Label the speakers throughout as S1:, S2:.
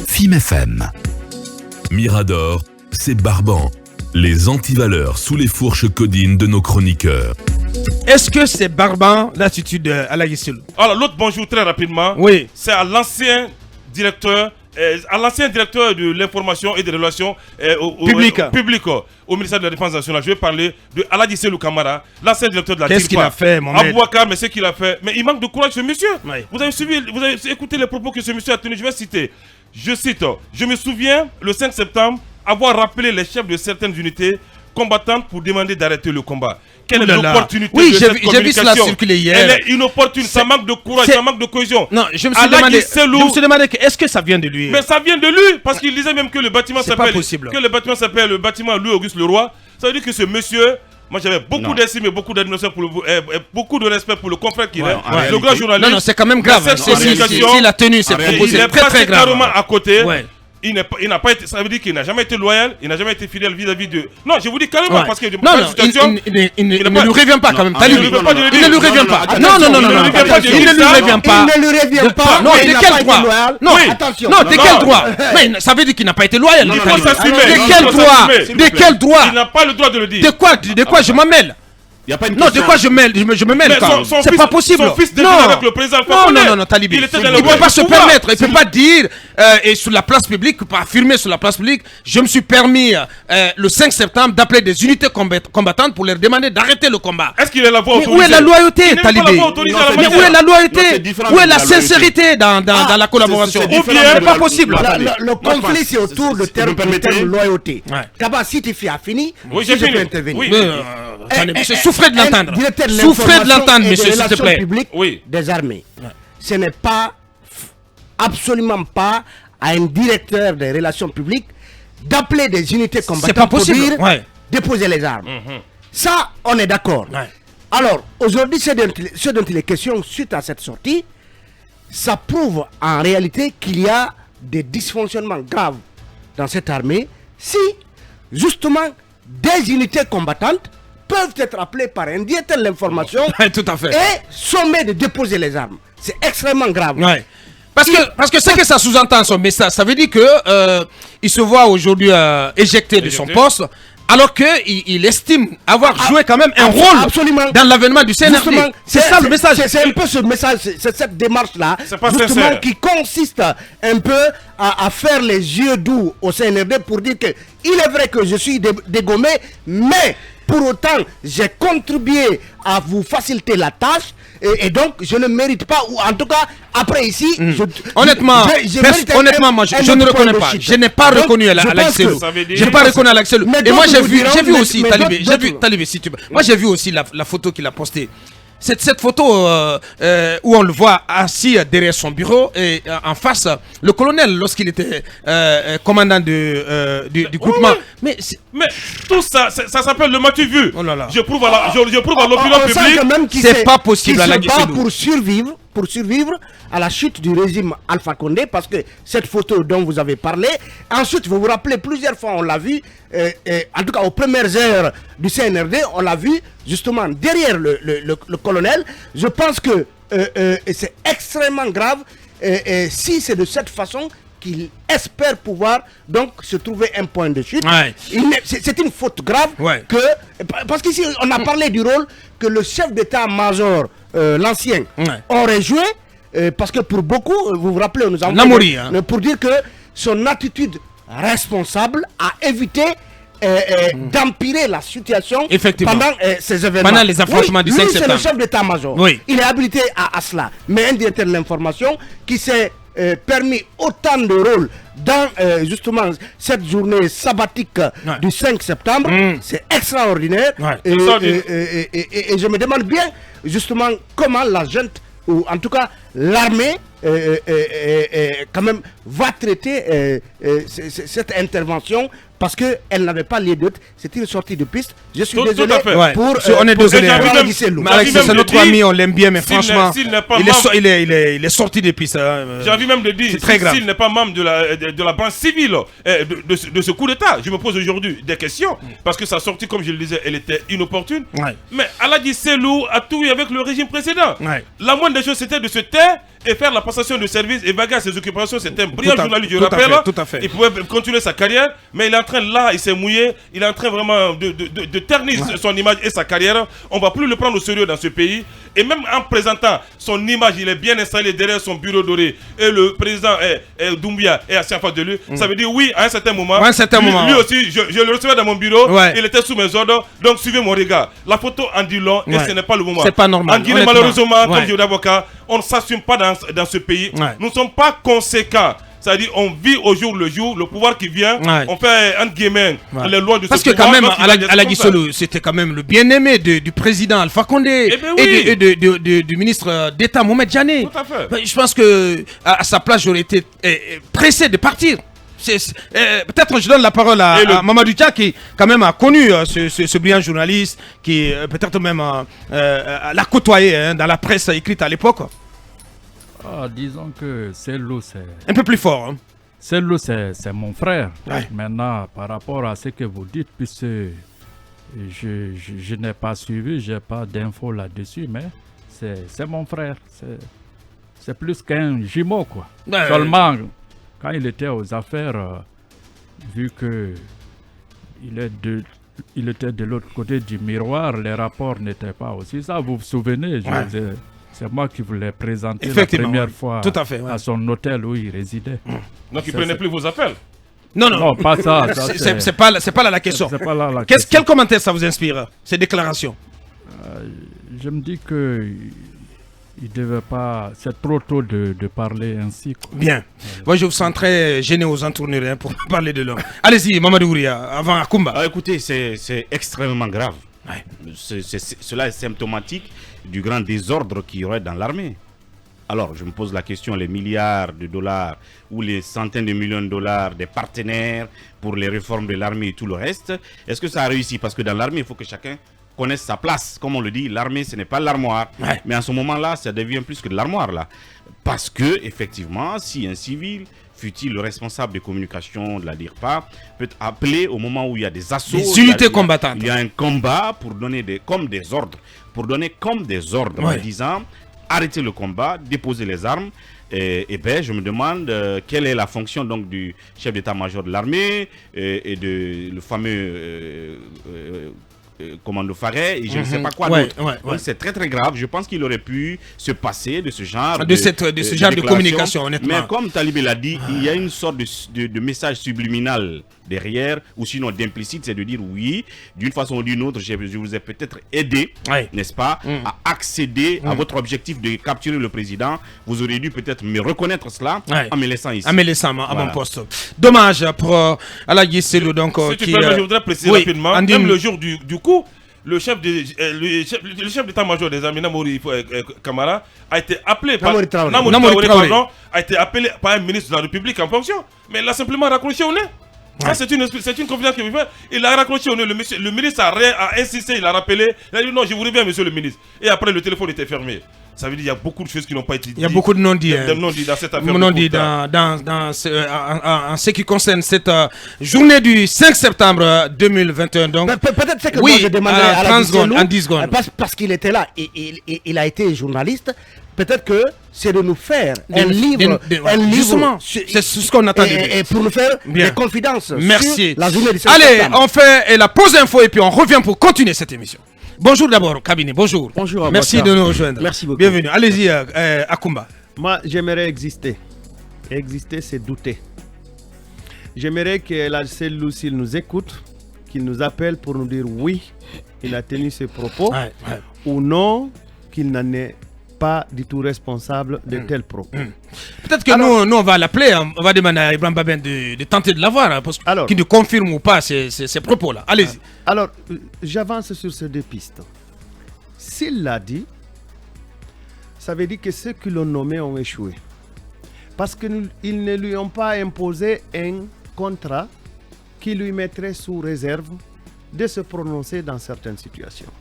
S1: FIM FM.
S2: Mirador, c'est barbant. Les antivaleurs sous les fourches codines de nos chroniqueurs.
S3: Est-ce que c'est barbant l'attitude d'Alaï Selou?
S4: Alors l'autre bonjour très rapidement.
S3: Oui.
S4: C'est à l'ancien directeur de l'information et des relations publiques au ministère de la Défense nationale. Je vais parler de Aladji Selou Camara, l'ancien directeur de la DIRPA.
S3: Qu'est-ce qu'il a fait, mon maître?
S4: Abouakar, mais ce qu'il a fait. Mais il manque de courage, ce monsieur.
S3: Oui.
S4: Vous avez écouté les propos que ce monsieur a tenus. Je vais citer. Je cite. Je me souviens, le 5 septembre, avoir rappelé les chefs de certaines unités combattantes pour demander d'arrêter le combat. Quelle est l'opportunité de cette communication?
S3: j'ai vu cela circuler hier.
S4: Elle est inopportune, ça manque de courage, ça manque de cohésion.
S3: Non, je me suis demandé est-ce que ça vient de lui?
S4: Mais ça vient de lui, parce qu'il disait même que le bâtiment s'appelle le bâtiment Louis-Auguste Leroy. Ça veut dire que ce monsieur... Moi j'avais beaucoup d'estime et beaucoup d'admiration beaucoup de respect pour le confrère qu'il est. Le grand journaliste.
S3: Non, c'est quand même grave. C'est la tenue, c'est proposé.
S4: Il est
S3: très
S4: passé
S3: grave.
S4: carrément à côté.
S3: Ouais.
S4: Il n'a pas été, ça veut dire qu'il n'a jamais été loyal, il n'a jamais été fidèle vis-à-vis de... Non, je vous dis carrément parce que...
S3: Il ne lui revient pas quand même. Il ne lui revient pas. Non. Il ne lui revient pas.
S5: Il ne lui revient pas.
S3: Non, de quel droit? Non, attention. Non, de quel droit? Mais ça veut dire qu'il n'a pas été loyal.
S4: Il faut s'assumer.
S3: De quel droit?
S4: Il n'a pas le droit de le dire.
S3: De quoi je m'en mêle? Non, de quoi je me mêle quand même. C'est pas possible.
S4: Son fils
S3: non.
S4: avec le président
S3: Non, Talibé. Il ne peut pas se permettre, il ne peut pas dire, et sur la place publique, pas affirmer sur la place publique, je me suis permis le 5 septembre d'appeler des unités combattantes pour leur demander d'arrêter le combat.
S4: Est-ce qu'il est la voix autorisée?
S3: Mais où est la loyauté, Talibé? Mais où est la loyauté? Où est la sincérité dans la collaboration? C'est pas possible.
S5: Le conflit, c'est autour du terme loyauté. D'abord, si tu fais fini, je peux intervenir.
S3: Souffrez de l'entendre. Souffrez de l'entendre, monsieur, s'il te plaît.
S5: Oui. Des armées. Ce n'est pas, absolument pas, à un directeur des relations publiques d'appeler des unités combattantes pour dire déposer les armes. Ça, on est d'accord. Alors, aujourd'hui, ce dont il est question suite à cette sortie, ça prouve en réalité qu'il y a des dysfonctionnements graves dans cette armée si, justement, des unités combattantes peuvent être appelés par un directeur de l'information et sommés de déposer les armes. C'est extrêmement grave.
S3: Parce que ce que ça sous-entend son message, ça veut dire que il se voit aujourd'hui éjecté de son poste, alors qu'il estime avoir joué quand même un rôle dans l'avènement du CNRD. C'est ça le message.
S5: C'est un peu ce message, c'est cette démarche-là, justement, qui consiste un peu à faire les yeux doux au CNRD pour dire que il est vrai que je suis dégommé, mais pour autant, j'ai contribué à vous faciliter la tâche et donc je ne mérite pas, ou en tout cas, après ici,
S3: honnêtement, moi je ne reconnais pas. Je n'ai pas reconnu Aladji Selou. Je n'ai pas reconnu Aladji Selou. Et moi j'ai vu aussi, Talibé, si tu veux. Moi j'ai vu aussi la photo qu'il a postée. Cette photo où on le voit assis derrière son bureau et en face le colonel lorsqu'il était commandant du groupement. Mais
S4: tout ça s'appelle le matu vu. Je prouve à l'opinion publique.
S5: C'est pas possible à pour survivre à la chute du régime Alpha Condé, parce que cette photo dont vous avez parlé, ensuite vous vous rappelez plusieurs fois on l'a vu, en tout cas aux premières heures du CNRD, on l'a vu justement derrière le colonel. Je pense que c'est extrêmement grave si c'est de cette façon qu'il espère pouvoir donc se trouver un point de chute. C'est une faute grave parce qu'ici on a parlé du rôle que le chef d'état-major, l'ancien, aurait joué, parce que pour beaucoup, vous vous rappelez, nous avons pour dire que son attitude responsable a évité d'empirer la situation pendant ces événements.
S3: Pendant les affrontements du 5 septembre.
S5: C'est le chef d'état-major. Il est habilité à cela. Mais un directeur de l'information qui s'est permis autant de rôles dans justement cette journée sabbatique du 5 septembre, c'est extraordinaire. Et je me demande bien justement comment la junte, ou en tout cas l'armée, quand même va traiter cette intervention, parce qu'elle n'avait pas lieu d'être. C'est une sortie de piste. Je suis désolé
S3: on est désolé. C'est notre ami, on l'aime bien, mais franchement, il est sorti de piste.
S4: J'ai envie même de dire, s'il n'est pas membre de la branche civile de ce coup d'État, je me pose aujourd'hui des questions, parce que sa sortie, comme je le disais, elle était inopportune. Mais Aladji Selou a tout eu avec le régime précédent. La moindre des choses, c'était de se taire et faire la passation de service et vaguer à ses occupations. C'est un brillant journaliste, je rappelle.
S3: Tout à fait.
S4: Il pouvait continuer sa carrière, mais il est en train, là, il s'est mouillé, il est en train vraiment de ternir son image et sa carrière. On ne va plus le prendre au sérieux dans ce pays. Et même en présentant son image, il est bien installé derrière son bureau doré. Et le président Doumbia est assis en face de lui. Ça veut dire oui, à un certain moment. Lui aussi, je le recevais dans mon bureau. Il était sous mes ordres. Donc suivez mon regard. La photo en dit long et ce n'est pas le moment.
S3: C'est pas normal.
S4: En Guinée, malheureusement, comme je dis d'avocat, on ne s'assume pas dans ce pays. Nous ne sommes pas conséquents. C'est-à-dire, on vit au jour le jour, le pouvoir qui vient, on fait, entre guillemets, les lois de ce pouvoir.
S3: Parce que quand même, Alagui Solo, c'était quand même le bien-aimé du président Alpha Condé et du ministre d'État Mohamed Djane.
S4: Tout à fait.
S3: Je pense qu'à sa place, j'aurais été pressé de partir. Peut-être je donne la parole à Mamadou Dia qui quand même a connu ce brillant journaliste qui peut-être même l'a côtoyé dans la presse écrite à l'époque.
S1: Disons que Cellou, c'est...
S3: Un peu plus fort. Hein.
S1: Cellou, c'est mon frère. Ouais. Maintenant, par rapport à ce que vous dites, puisque je n'ai pas suivi, je n'ai pas d'infos là-dessus, mais c'est mon frère. C'est plus qu'un jumeau, quoi. Ouais. Seulement, quand il était aux affaires, vu que il était de l'autre côté du miroir, les rapports n'étaient pas aussi ça. Vous vous souvenez, c'est moi qui vous l'ai présenté la première fois à son hôtel où il résidait.
S4: Donc il ne prenait plus vos appels?
S1: Non, pas ça.
S3: C'est pas là la question.
S1: C'est pas là la question.
S3: Quel commentaire ça vous inspire, ces déclarations?
S1: Je me dis que il devait pas... C'est trop tôt de parler ainsi. Quoi.
S3: Bien. Moi, je vous sens très gêné aux entournures pour parler de l'homme. Allez-y, Mamadou Ouria, avant Akumba.
S6: Écoutez, c'est extrêmement grave. Ouais. Cela est symptomatique du grand désordre qu'il y aurait dans l'armée. Alors, je me pose la question, les milliards de dollars ou les centaines de millions de dollars des partenaires pour les réformes de l'armée et tout le reste, est-ce que ça a réussi? Parce que dans l'armée, il faut que chacun connaisse sa place. Comme on le dit, l'armée, ce n'est pas l'armoire. Ouais. Mais en ce moment-là, ça devient plus que de l'armoire, là. Parce que, effectivement, si un civil, fut-il le responsable de communication de la DIRPA, peut appeler au moment où il y a des assauts,
S3: des unités combattantes.
S6: Il y a un combat pour donner des ordres, en disant arrêtez le combat, déposez les armes. Et ben, je me demande quelle est la fonction donc du chef d'état-major de l'armée et de le fameux commando Faré et je ne sais pas quoi d'autre. Donc c'est très très grave. Je pense qu'il aurait pu se passer de ce genre
S3: de communication, honnêtement.
S6: Mais comme Talibé l'a dit, il y a une sorte de message subliminal derrière, ou sinon d'implicite, c'est de dire oui, d'une façon ou d'une autre, je vous ai peut-être aidé, n'est-ce pas, à accéder à votre objectif de capturer le président. Vous auriez dû peut-être me reconnaître cela en me laissant ici.
S3: En me laissant à mon poste. Dommage pour Alagui Selo, donc.
S4: Si tu permets, je voudrais préciser rapidement, même le jour du coup, le chef d'état-major des armées, Namouri Kamara, a été appelé par un ministre de la République en fonction, mais il a simplement raccroché au nez. Ouais. C'est une confidence qu'il veut faire. Il a raccroché au nez. Le ministre a insisté, il a rappelé. Il a dit non, je vous reviens, monsieur le ministre. Et après, le téléphone était fermé. Ça veut dire qu'il y a beaucoup de choses qui n'ont pas été dites.
S3: Il y a beaucoup de non-dits.
S4: Dans cette affaire.
S3: Non-dits en ce qui concerne cette journée du 5 septembre 2021. Donc,
S5: peut-être c'est que moi je demanderais à la
S3: 30 secondes, en 10 secondes.
S5: Parce qu'il était là et il a été journaliste. Peut-être que c'est de nous faire un livre.
S3: Justement, c'est ce qu'on attendait.
S5: Et pour nous faire des confidences.
S3: Merci.
S5: Sur la journée du 5
S3: Allez,
S5: septembre.
S3: on fait la pause info et puis on revient pour continuer cette émission. Bonjour d'abord, cabinet. Bonjour.
S7: Bonjour.
S3: Merci de nous rejoindre.
S7: Merci beaucoup.
S3: Bienvenue. Allez-y, Akumba.
S7: Moi, j'aimerais exister. Exister, c'est douter. J'aimerais que la cellule, s'il nous écoute, qu'il nous appelle pour nous dire oui, il a tenu ses propos, ou non, qu'il n'en est pas du tout responsable de tels propos.
S3: Peut-être que nous, on va l'appeler, on va demander à Ibrahim Babin de tenter de l'avoir, qu'il nous confirme ou pas ces propos-là. Allez-y.
S7: Alors, j'avance sur ces deux pistes. S'il l'a dit, ça veut dire que ceux qui l'ont nommé ont échoué. Parce qu'ils ne lui ont pas imposé un contrat qui lui mettrait sous réserve de se prononcer dans certaines situations.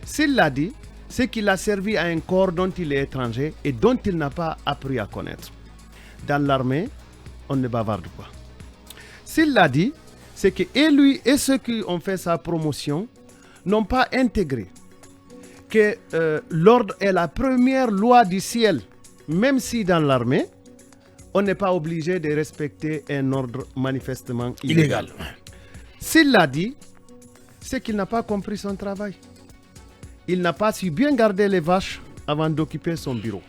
S7: S'il l'a dit, c'est qu'il a servi à un corps dont il est étranger et dont il n'a pas appris à connaître. Dans l'armée, on ne bavarde pas. S'il l'a dit, c'est que et lui et ceux qui ont fait sa promotion n'ont pas intégré que l'ordre est la première loi du ciel, même si dans l'armée, on n'est pas obligé de respecter un ordre manifestement illégal. S'il l'a dit, c'est qu'il n'a pas compris son travail. Il n'a pas su bien garder les vaches avant d'occuper son bureau.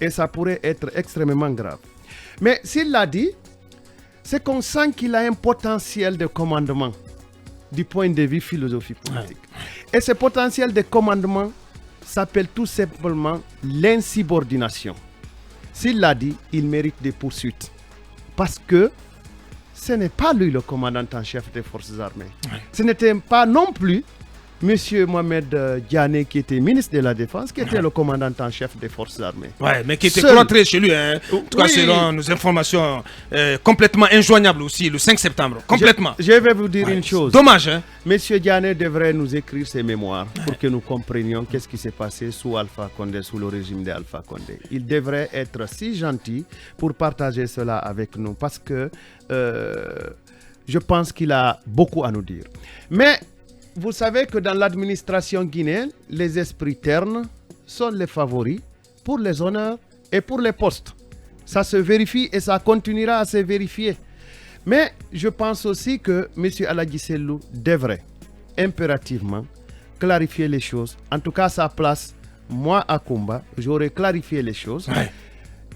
S7: Et ça pourrait être extrêmement grave. Mais s'il l'a dit, c'est qu'on sent qu'il a un potentiel de commandement du point de vue philosophie politique. Et ce potentiel de commandement s'appelle tout simplement l'insubordination. S'il l'a dit, il mérite des poursuites. Parce que ce n'est pas lui le commandant en chef des forces armées. Ce n'était pas non plus M. Mohamed Diané, qui était ministre de la Défense, qui était le commandant en chef des forces armées.
S3: Ouais, mais qui était cloîtré chez lui, hein. En tout cas, selon nos informations, complètement injoignable aussi, le 5 septembre. Complètement.
S7: Je vais vous dire une chose.
S3: Dommage, hein.
S7: M. Diané devrait nous écrire ses mémoires pour que nous comprenions qu'est-ce qui s'est passé sous Alpha Condé, sous le régime d'Alpha Condé. Il devrait être si gentil pour partager cela avec nous parce que je pense qu'il a beaucoup à nous dire. Mais vous savez que dans l'administration guinéenne, les esprits ternes sont les favoris pour les honneurs et pour les postes. Ça se vérifie et ça continuera à se vérifier. Mais je pense aussi que M. Aladji Sellou devrait impérativement clarifier les choses. En tout cas, à sa place, moi, à Kumba, j'aurais clarifié les choses.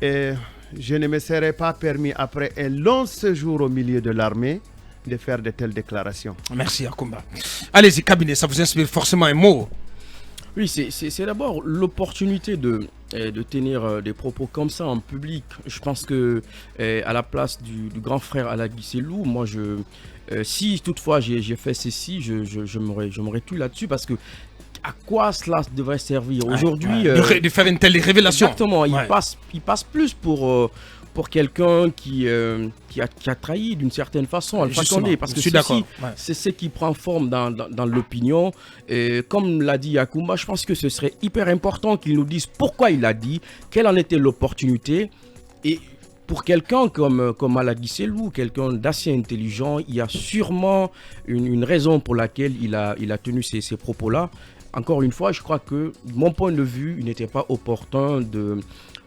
S7: Et je ne me serais pas permis, après un long séjour au milieu de l'armée, de faire de telles déclarations.
S3: Merci Akumba. Allez-y, cabinet, ça vous inspire forcément un mot.
S8: Oui, c'est d'abord l'opportunité de tenir des propos comme ça en public. Je pense que à la place du grand frère Aladji Sellou, moi si toutefois j'ai fait ceci, je m'aurais tué là-dessus parce que à quoi cela devrait servir aujourd'hui
S3: de faire une telle révélation.
S8: Exactement, il passe plus pour quelqu'un qui a trahi d'une certaine façon Alpha Condé, parce que c'est ce qui prend forme dans l'opinion. Et comme l'a dit Akumba, je pense que ce serait hyper important qu'il nous dise pourquoi il l'a dit, quelle en était l'opportunité. Et pour quelqu'un comme Aladji Sellou, quelqu'un d'assez intelligent, il y a sûrement une raison pour laquelle il a tenu ces propos-là. Encore une fois, je crois que, de mon point de vue, il n'était pas opportun de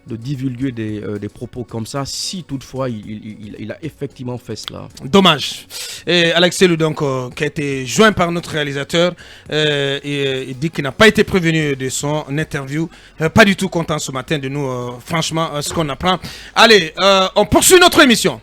S8: divulguer des propos comme ça, si toutefois il a effectivement fait cela.
S3: Dommage. Et Alex Sellou, donc, qui a été joint par notre réalisateur, et dit qu'il n'a pas été prévenu de son interview. Pas du tout content ce matin de nous, franchement, ce qu'on apprend. Allez, on poursuit notre émission.